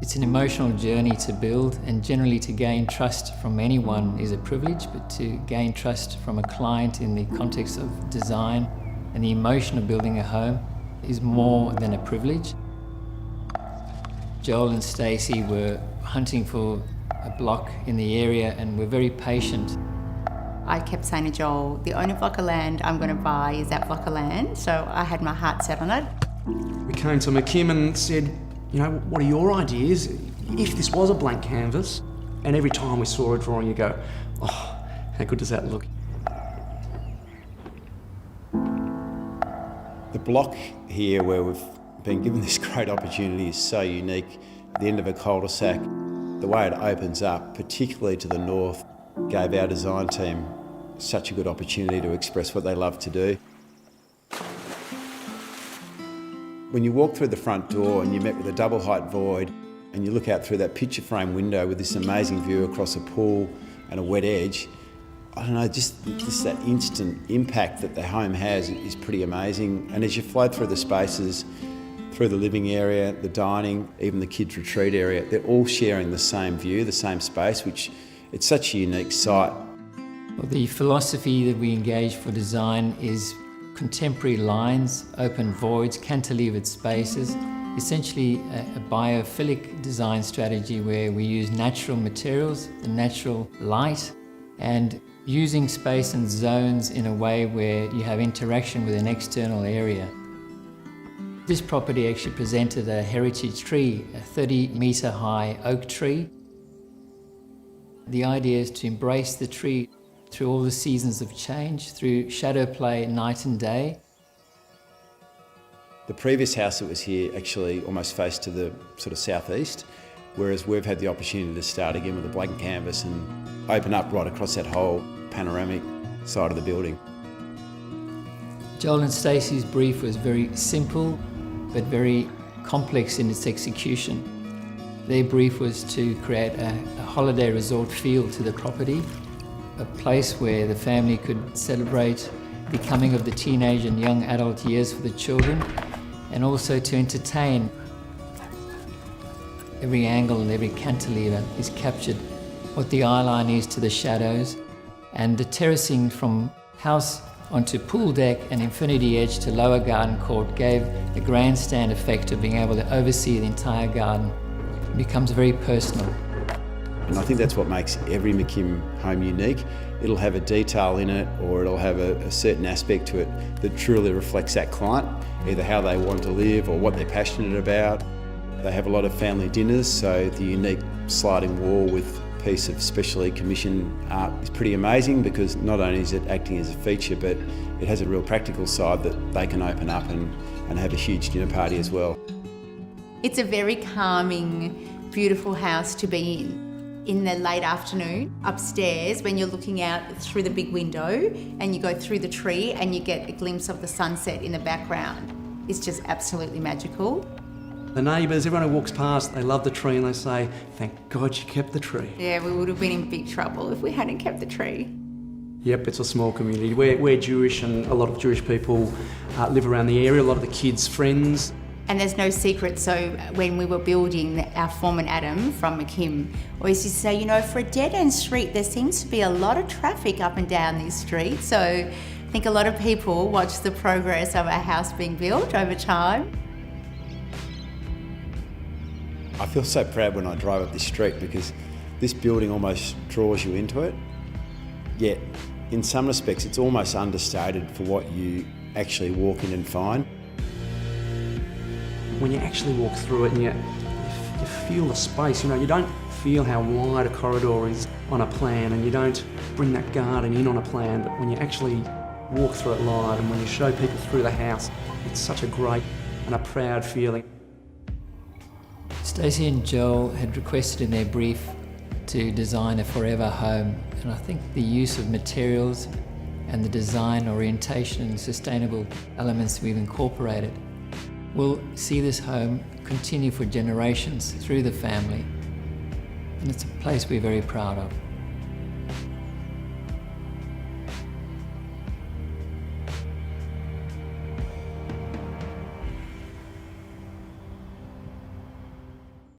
It's an emotional journey to build, and generally to gain trust from anyone is a privilege, but to gain trust from a client in the context of design and the emotion of building a home is more than a privilege. Joel and Stacey were hunting for a block in the area and were very patient. I kept saying to Joel, the only block of land I'm going to buy is that block of land, so I had my heart set on it. We came to McKim and said, you know, what are your ideas if this was a blank canvas? And every time we saw a drawing, you go, oh, how good does that look? The block here where we've been given this great opportunity is so unique. At the end of a cul-de-sac, the way it opens up, particularly to the north, gave our design team such a good opportunity to express what they love to do. When you walk through the front door and you met with a double height void and you look out through that picture frame window with this amazing view across a pool and a wet edge, I don't know, just that instant impact that the home has is pretty amazing. And as you flow through the spaces, through the living area, the dining, even the kids' retreat area, they're all sharing the same view, the same space, which it's such a unique site. Well, the philosophy that we engage for design is contemporary lines, open voids, cantilevered spaces, essentially a biophilic design strategy where we use natural materials, the natural light, and using space and zones in a way where you have interaction with an external area. This property actually presented a heritage tree, a 30-metre high oak tree. The idea is to embrace the tree through all the seasons of change, through shadow play night and day. The previous house that was here actually almost faced to the sort of southeast, whereas we've had the opportunity to start again with a blank canvas and open up right across that whole panoramic side of the building. Joel and Stacey's brief was very simple, but very complex in its execution. Their brief was to create a holiday resort feel to the property, a place where the family could celebrate the coming of the teenage and young adult years for the children, and also to entertain. Every angle and every cantilever is captured, what the eye line is to the shadows, and the terracing from house onto pool deck and infinity edge to lower garden court gave a grandstand effect of being able to oversee the entire garden. It becomes very personal. And I think that's what makes every McKim home unique. It'll have a detail in it, or it'll have a certain aspect to it that truly reflects that client, either how they want to live or what they're passionate about. They have a lot of family dinners, so the unique sliding wall with a piece of specially commissioned art is pretty amazing, because not only is it acting as a feature, but it has a real practical side that they can open up and have a huge dinner party as well. It's a very calming, beautiful house to be in the late afternoon, upstairs, when you're looking out through the big window and you go through the tree and you get a glimpse of the sunset in the background. It's just absolutely magical. The neighbours, everyone who walks past, they love the tree and they say, thank God you kept the tree. Yeah, we would have been in big trouble if we hadn't kept the tree. Yep, it's a small community. We're Jewish, and a lot of Jewish people live around the area, a lot of the kids' friends. And there's no secret, so when we were building, our foreman Adam from McKim always used to say, you know, for a dead-end street, there seems to be a lot of traffic up and down this street. So I think a lot of people watch the progress of our house being built over time. I feel so proud when I drive up this street, because this building almost draws you into it. Yet, in some respects, it's almost understated for what you actually walk in and find. When you actually walk through it and you feel the space, you know, you don't feel how wide a corridor is on a plan, and you don't bring that garden in on a plan, but when you actually walk through it live and when you show people through the house, it's such a great and a proud feeling. Stacey and Joel had requested in their brief to design a forever home, and I think the use of materials and the design orientation and sustainable elements we've incorporated will see this home continue for generations through the family, and it's a place we're very proud of.